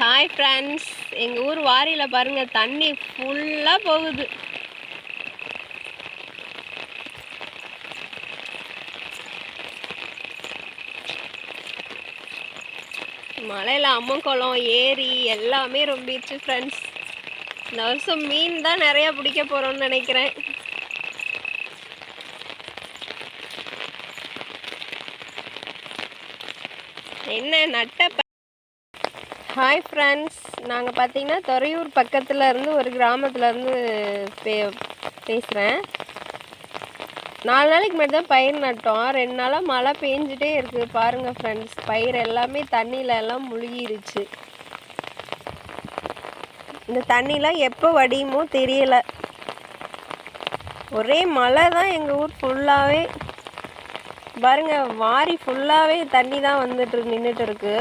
Hi friends, எங்கள் ஊர் வாரியில் பாருங்கள், தண்ணி ஃபுல்லாக போகுது. மலையில் அம்மக்குளம், ஏரி எல்லாமே ரொம்பிடுச்சு ஃப்ரெண்ட்ஸ். இந்த வருஷம் மீன் தான் நிறையா பிடிக்க போகிறோம்னு நினைக்கிறேன். என்ன நட்ட. ஹாய் ஃப்ரெண்ட்ஸ், நாங்கள் பார்த்தீங்கன்னா துறையூர் பக்கத்தில் இருந்து ஒரு கிராமத்துலேருந்து பேசுகிறேன். 4 நாளைக்கு முன்னாடி தான் பயிர் நட்டோம். 2 நாளாக மழை பெஞ்சிட்டே இருக்குது. பாருங்கள் ஃப்ரெண்ட்ஸ், பயிர் எல்லாமே தண்ணியில் எல்லாம் முழுகிருச்சு. இந்த தண்ணிலாம் எப்போ வடியுமோ தெரியலை. ஒரே மழை தான் எங்கள் ஊர் ஃபுல்லாகவே. பாருங்கள், வாரி ஃபுல்லாகவே தண்ணி தான் நின்றுட்டு இருக்கு.